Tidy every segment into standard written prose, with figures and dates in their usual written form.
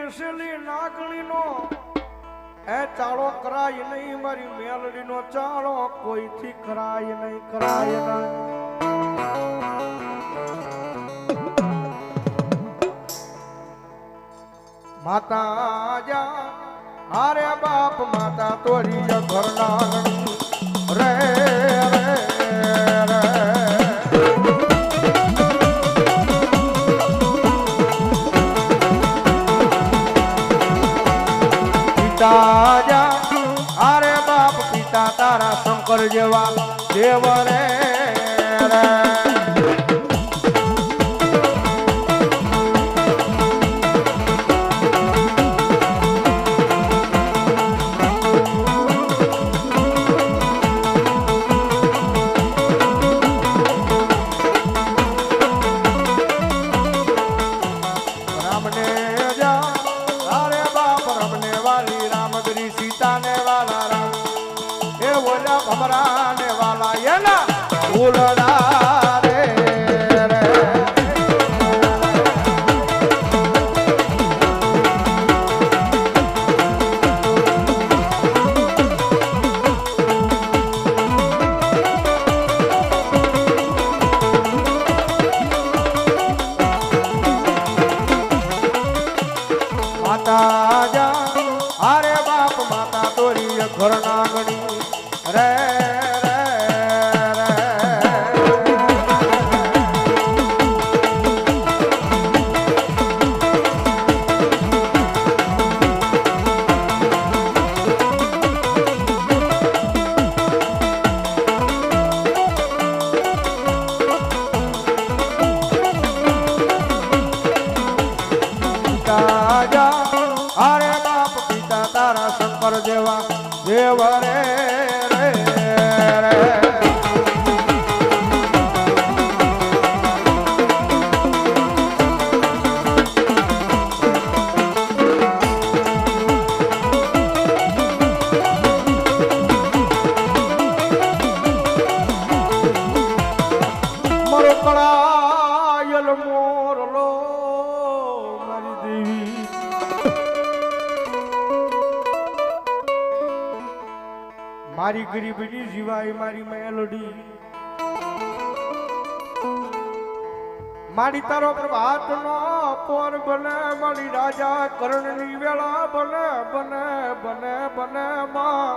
બેસેલી નાગણીનો એ ચાળો કરાય નહીં, મારી મેલડીનો ચાળો કોઈથી કરાય નહીં, કરાય નહીં. માતા જા હારે બાપ માતા તોરી ઘરના રે અરે બાપ પિતા તારા શંકર જેવા દેવ રે ભમરાને વાલા એના ઉલડા રે માતા જા અરે બાપ માતા તોરી ઘરના ગણી રે અરે બાપ પિતા તારા શંકર જેવા દેવ રે કળાયલ મોરલો મારી દેવી મારી ગરીબની જીવાય મારી મેલડી મારી તારો પ્રભાત નો પોર બને મારી રાજા કર્ણની વેળા બને બને બને બને માં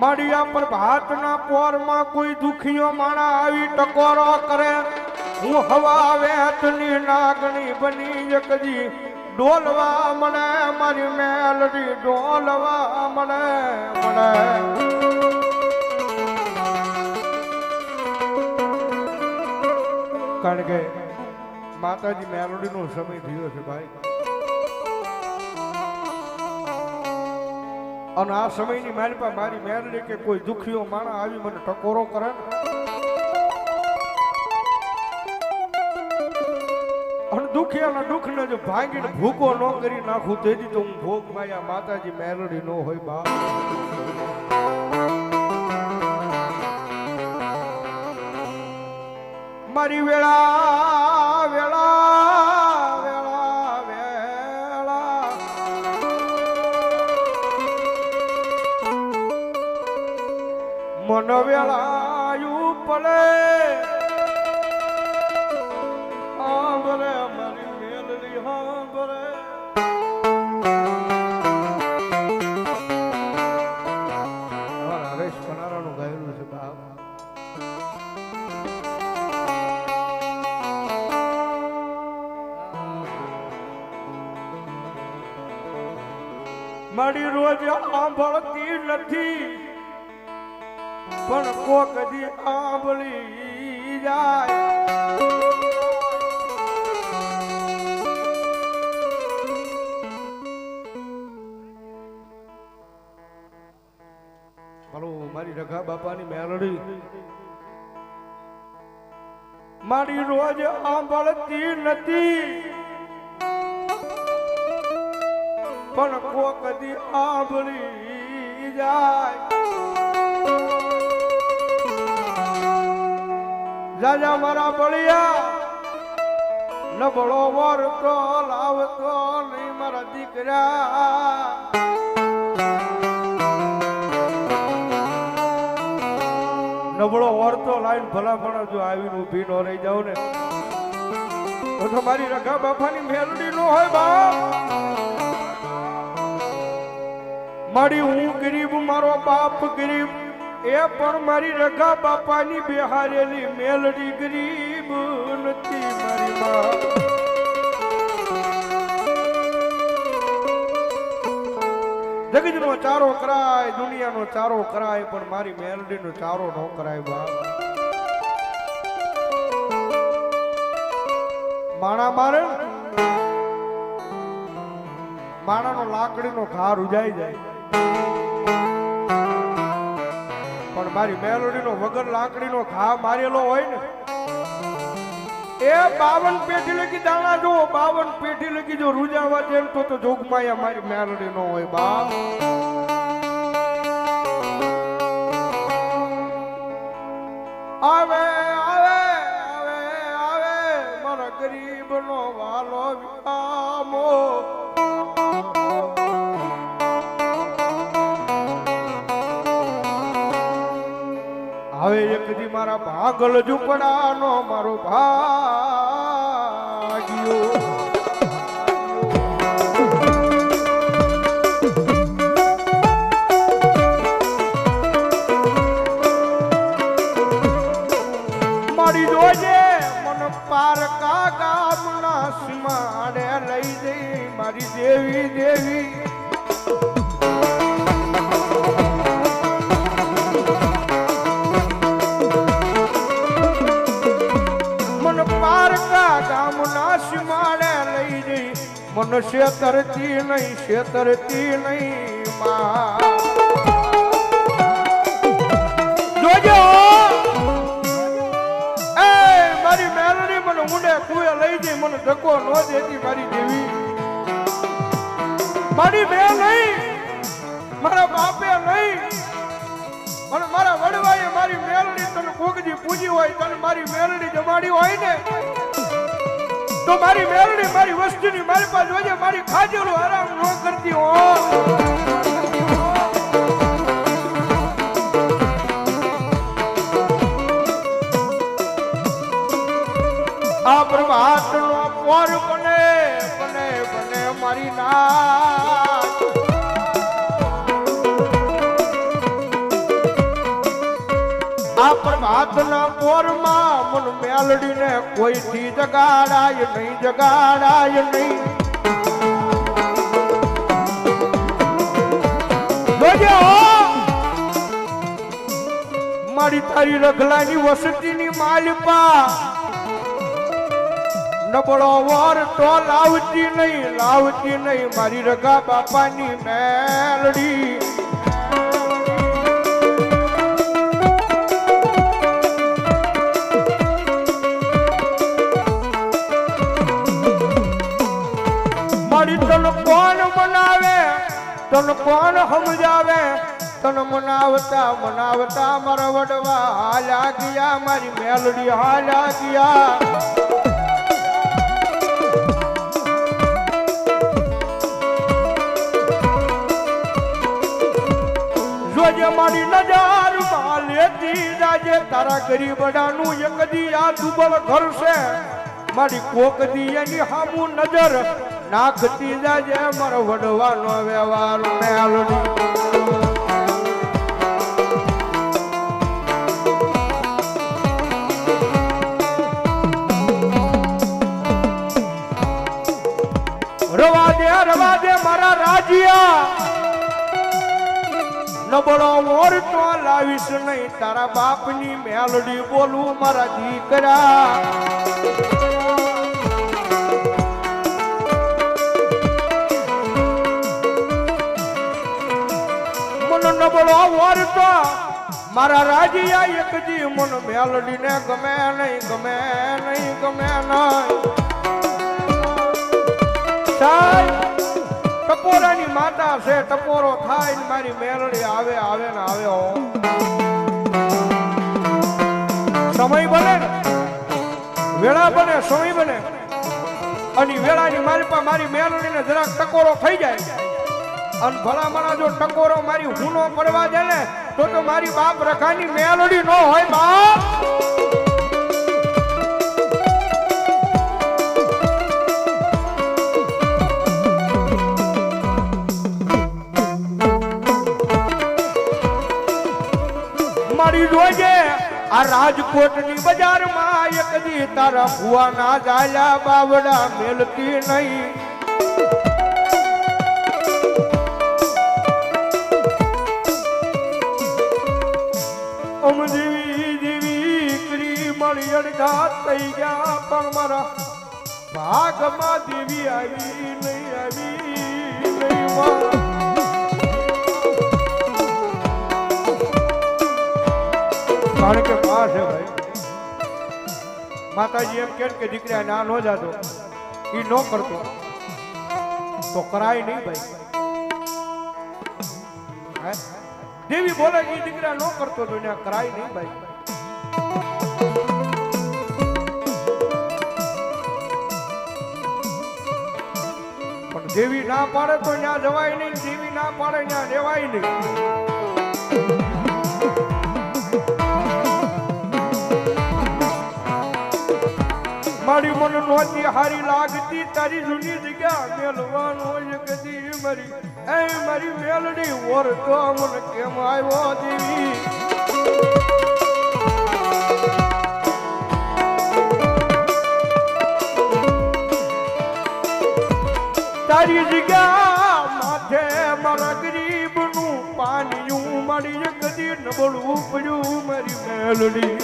માડિયા પર ભાતના પોરમાં કોઈ દુખીઓ માણા આવી ટકોરો કરે હું હવા વેતની નાગણી બની એકજી ડોલવા મને મારી મેલડી ડોલવા મને મને કારણ કે માતાજી મેલડીનો સમય થયો છે ભાઈ અને આ સમયની મારી પાસે મારી મેરડી કે કોઈ દુખીઓ માણા આવી મને ટકોરો કરે અને દુખિયાના દુઃખને જો ભાંગીને ભૂકો ન કરી નાખું તેથી તો હું ભોગ માયા માતાજી મેરડી ન હોય બા મારી વેળા વેળા વેળા વેળા મન વેળાયું પડે આંબરે મારી મેલડી આંબરે હરેશ પનારાનું ગાયેલું છે બાપ મારી રોજ આંભળતી નથી પણ કોક દી આંભળી જાય હાલો મારી રઘા બાપાની મેલડી મારી રોજ આંભળતી નથી પણ કોક દી આંભળી જાય જાજા મારા બળિયા નબળો વરતો લાવતો નહીં મારા દીકરા નબળો વરતો લાઈન ભલામણ જો આવીને ઊભી ન રહી જાવ ને તો તમારી રઘા બાપાની મેલડી નો હોય બાપ મારી હું ગરીબ મારો બાપ ગરીબ એ પણ મારી રઘા બાપાની બિહારેલી મેલડી ગરીબ નથી મારી માં જગતનો ચારો કરાય દુનિયાનો ચારો કરાય પણ મારી મેલડીનો ચારો ન કરાય બાપ માણા મારે માણાનો લાકડીનો ઘા રૂજાઈ જાય પણ મારી મેલોડીનો વગર લાકડીનો ઘા મારેલો હોય ને એ 52 પેઢી લગી દાણા જો 52 પેઢી લગી જો રૂજાવા દે તો જોગમાયા મારી મેલોડી નો હોય બાપ આવે આવે આવે આવે મારા ગરીબ નો વાલો વિકામો હવે એક દી મારા ભાગલ ઝૂંપડાનો મારો ભાગ્યો મારી જોજે મન પારકા ગામના સીમાડે લઈ જઈ મારી દેવી દેવી મન શેતરતી નહીં માં જોજો એ મારી મેલડી મને ઊંડે કુએ લઈ જઈ મને ધક્કો ન દેતી મારી દેવી મારી બે નહીં મારા બાપે નહીં અને મારા વડવાએ મારી મેલડી તને કોકજી પૂજી હોય તને મારી મેલડી જમાડી હોય ને તો મારી મેલડી મારી વસ્તુની મારી પાસે જોજે મારી ખાજેલો આરામ ન કરતી હો આ પ્રભાતનો પોર બને બને બને મારી નાચ આ પ્રભાતના પોરમાં મન મેલડીને કોઈથી જગાડાય નહીં મારી તારી રઘલાની વસતીની માલપા નબળો વર તો લાવતી નહીં મારી રઘા બાપાની મેલડી તન કોણ મનાવે તન કોણ સમજાવે તન મનાવતા મારા વડવા હાલ્યા ગયા મારી મેલડી હાલ્યા ગયા જોજે મારી નજર માં લેતી જાજે તારા ગરીબડાનું એક દી આ દુબળ ઘર છે મારી કોક દી એની હામું નજર નાખતી જાજે મારો વડવાનો વ્યવહાર મેલડી રવા દે મારા રાજ્યા નબળો મોરતો લાવીશ નહીં તારા બાપની મેલડી બોલું મારા દીકરા નબળો વરતો મારા રાજીયા એકજી મન મેલડીને ગમે નહીં ટપોરાની માતા છે ટપોરો થાય ને મારી મેલડી આવે ને આવે હો સમય બને વેળા બને સમય બને અને વેળાની મારી પાસે મારી મેલડીને જરાક ટકોરો થઈ જાય અને ભલામણા જો ટકોરો મારી હુનો પડવા દે ને તો મારી બાપ રખાની મેલડી ન હોય બાપ. મારી જોજે આ રાજકોટની બજારમાં એક દી તારા ભુવાના જાલ્યા બાવડા મેલતી નહીં. અમ દેવી દેવી કરી મળી અડઘા થઈ ગયા પણ મારા ભાગમાં દેવી આવી નહીં કારણ કે માં છે ભાઈ. માતાજી એમ કે દીકરા ના નો જાતો ઈ નો કરતો તો કરાય નહીં ભાઈ. દેવી બોલે કે દીકરા નો કરતો તો એને કરાય નહીં ભાઈ. પણ દેવી ના પાડે તો ત્યાં જવાય નહીં, દેવી ના પાડે ત્યાં રહેવાય નહીં. મારી મન નોતી હારી લાગતી તારી જૂની જગ્યા મેલવાનું હોય કે દી મારી એ મારી મેલડી ઓર તો મને કેમ આવ્યો દેવી. તારી જગ્યા માથે મારા ગરીબનું પાણીયું મારી કદી નબળું પડ્યું મારી મેલડી.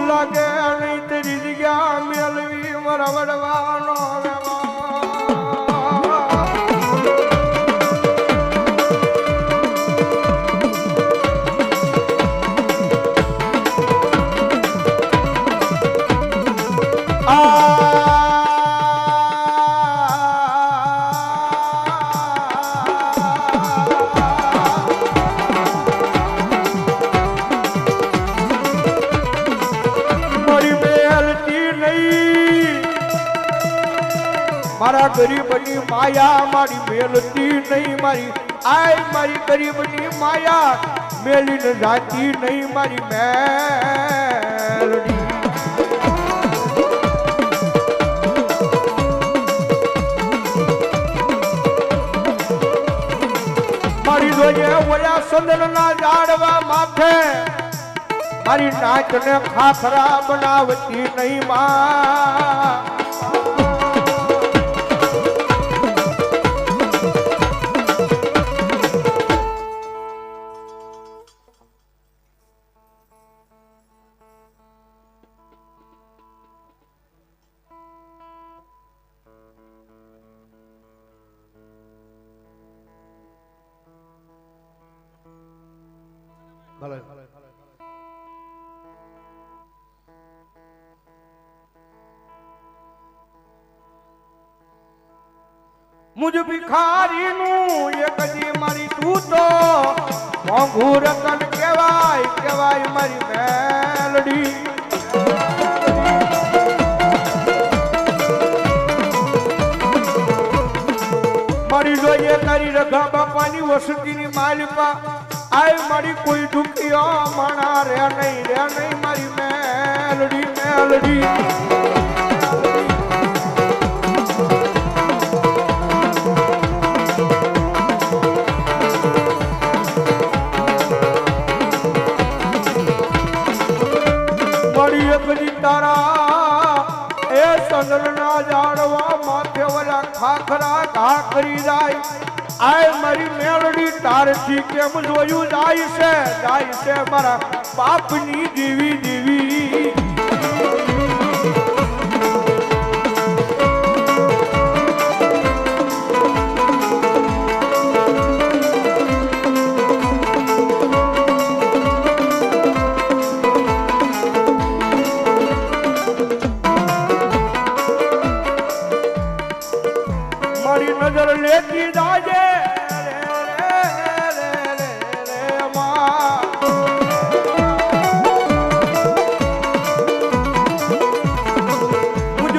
લાગે નહીં તેરી જગ્યા મેલવી મારા વડવાનો મારા ગરીબની માયા મારી મેલતી નહીં મારી આય મારી ગરીબની માયા મેલીને જાતી નહીં મારી મેલડી. મારી જોઈએ ઓલા સંદનના ઝાડવા માથે મારી નાચને ખાખરા બનાવતી નહીં માં. ભલે મુજ ભિખારીનું એક દી મારી તું તો મોંઘું રતન કહેવાય કહેવાય મારી મેલડી. મારી જોઈએ તારી રઘા બાપાની વસતીની માલિકા આય મારી કોઈ દુખિયો માણા રે નહીં મારી મેલડી મેલડી. મારી એકલી તારા એ સંદલના ઝાડવા માથે ઓલા ખાખરા ઘા કરી જાય આય મારી મેલડી તારથી કેમ જોયું જાય છે મારા બાપની દેવી દેવી. નજર લેતી જાજે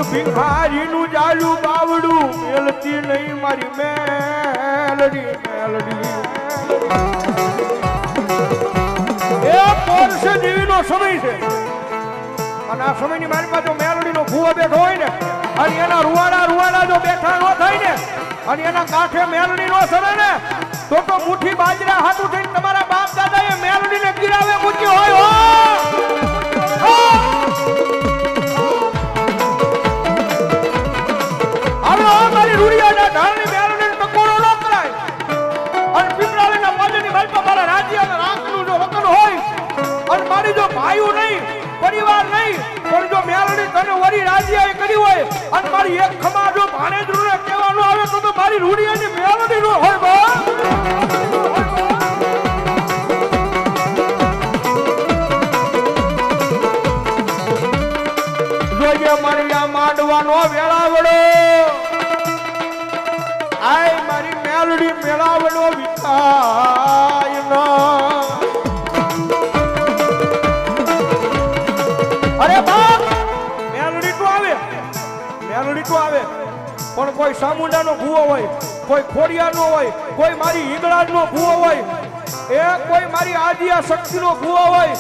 ભિખારીનું જાલું બાવડું મેલતી નહીં મારી મેલડી મેલડી એ પોરસે દેવીનો સમય છે અને આ સમયની મારી પાસે મેલડીનો ભૂવો બેઠો હોય ને અને એના રૂવાડા જો બેઠા ન થાય ને અને એના કાંઠે મેલડી નો સરે ને તો મુઠ્ઠી બાજરા હાથું થઈને તમારા બાપ દાદાએ મેલડીને ગિરાવે મૂકી હોય મારી રૂડિયાના ઢાળની મેલડીને ટકોરો ન કરાય અને પીપળાના પાજની બાજુ મારા રાજ્યના રાખનું જો વતન હોય અને મારી જો ભાઈઓ નહીં પરિવાર નહીં પણ જો મેલડી તને વરી રાજ્યએ કરી હોય અને મારી એક ખમા જો ભાણેજરૂને કહેવાનું આવે તો મારી રૂડિયાની મેલડી નો હોય બા જોઈએ મારી આ માંડવાનો વેળાવડો આય મારી મેલડી મેળાવડો વિતાય ન અરે બાપ મેલડી તો આવે પણ કોઈ સામુંડાનો ભૂવો હોય કોઈ ખોડિયાનો હોય કોઈ મારી હિંગળાજનો ભૂવો હોય એ કોઈ મારી આદિયા શક્તિનો ભૂવો હોય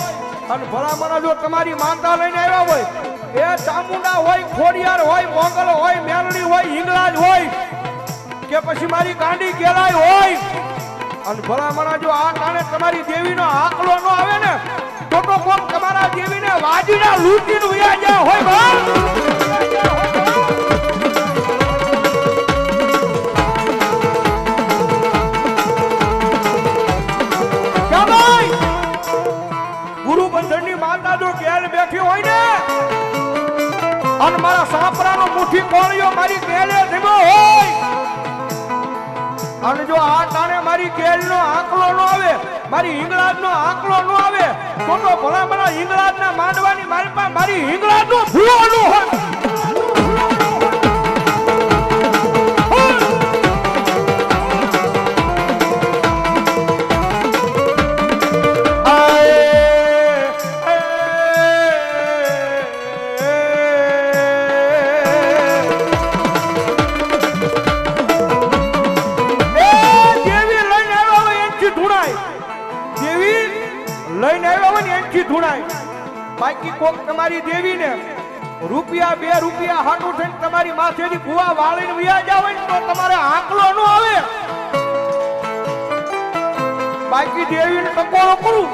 અને ભલામણા જો તમારી માનતા લઈને આવ્યા હોય એ ચામુંડા હોય ખોડિયાર હોય મોગલ હોય મેલડી હોય હિંગળાજ હોય કે પછી મારી ગાંડી ગેલાય હોય અને ભલામણા જો આ કારણે તમારી દેવીનો આકલો ન આવે ને તો કોણ તમારા દેવીને વાજીના લૂંટીને વયા ગયા હોય ભાઈ ગુરુ બંધનની માતા જો ગેલ બેઠી હોય ને અને મારા સાપરાનો મુઠ્ઠી કોળિયો મારી ગેલે ધીમો હોય અને જો આ તાણે મારી ગેલનો આંકલો ન આવે મારી હિંગળાજનો આંકલો ન આવે તો ભલા ભલા હિંગળાજના માંડવાની મારી પાસે મારી હિંગળાજનો ભૂવો ન હોય બાકી કોક તમારી દેવીને રૂપિયા 2 રૂપિયા હાટું થઈને તમારી માથેથી કુવા વાળીને વ્યા જાવ તો તમારે આંકલો ન આવે બાકી દેવીને ટકોરો કરું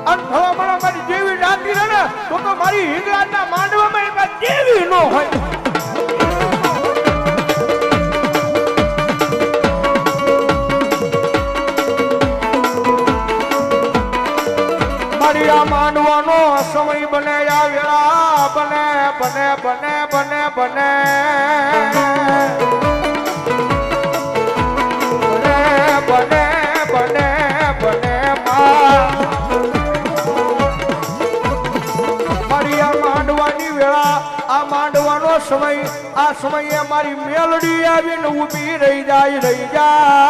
અને ભલામણા મારી દેવી રાતી રહે ને તો મારી હિંગળાજના માંડવામાં એમાં દેવી ન હોય માંડવાનો સમય બને આ વેળા બને બને બને બને બને બને બને બને મારી આ માંડવાની વેળા આ માંડવાનો સમય આ સમયે મારી મેલડી આવીને ઊભી રહી જાય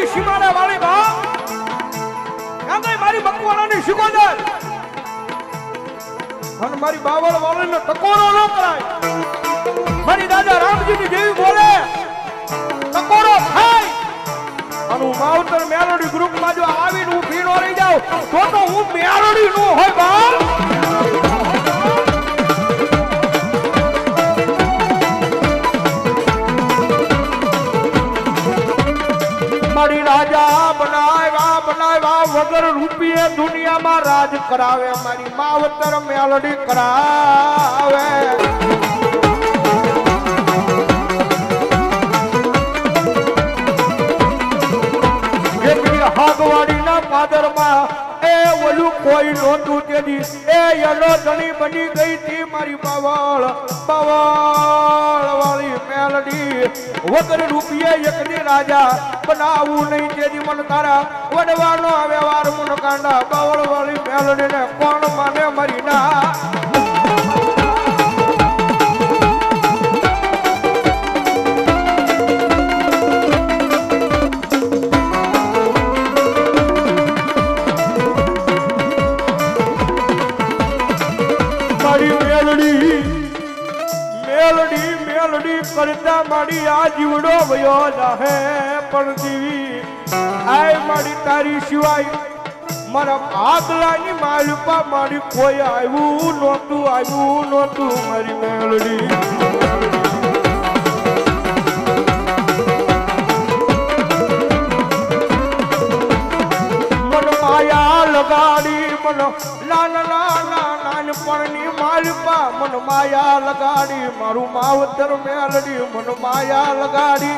સીમાડા વાળી બા ક્યાં મારી બકવાલાની શિકોદર અને મારી બાવળ વાળીનો ટકોરો ન કરાય મારી દાદા રામજીની દેવી બોલે ટકોરો થાય અને હું માવતર મેલોડી ગ્રુપમાં જો આવીને હું ભીનો રહી જાઉં તો હું મેલોડી નો હોય બા મારી રાજા બનાવ્યા વગર રૂપિયે દુનિયામાં રાજ કરાવે મારી માવતર મેલડી કરાવે હાગવાડીના પાદરમાં એ ઓલું કોઈ નહોતું તેથી એ યલો ધણી બની ગઈ હતી મારી બાવળ વાળી મેલડી વગર રૂપિયે એકદી રાજા બનાવું નહીં તેથી મન તારા વડવાનો વ્યવહાર મન કાંડા બાવળ વાળી મેલડીને કોણ માને મારી ના મેલડી કરતા મારી આ જીવડો વયો જાહે પણ જીવી આય મારી તારી સિવાય મારા ભાગલાની માલપા મારી કોઈ આવ્યું નહોતું મારી મેલડી લગાડી મન નાનપણની માલપા મન માયા લગાડી મારું માવતર મેલડી મન માયા લગાડી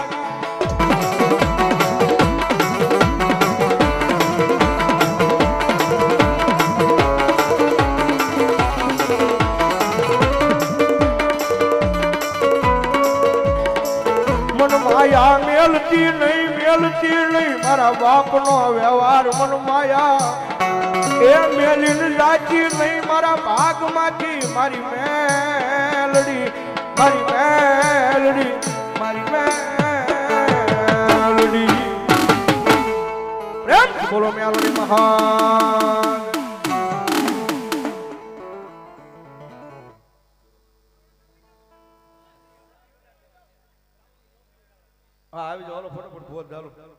મન માયા મેલતી નહીં મારા બાપનો વ્યવહાર મન માયા એ મેલીને લાચી નહીં મારા ભાગમાંથી મારી મેલડી પ્રેમ બોલો મેલડી મહાન આવી જાઓ ફટાફટ ભોજ ચાલો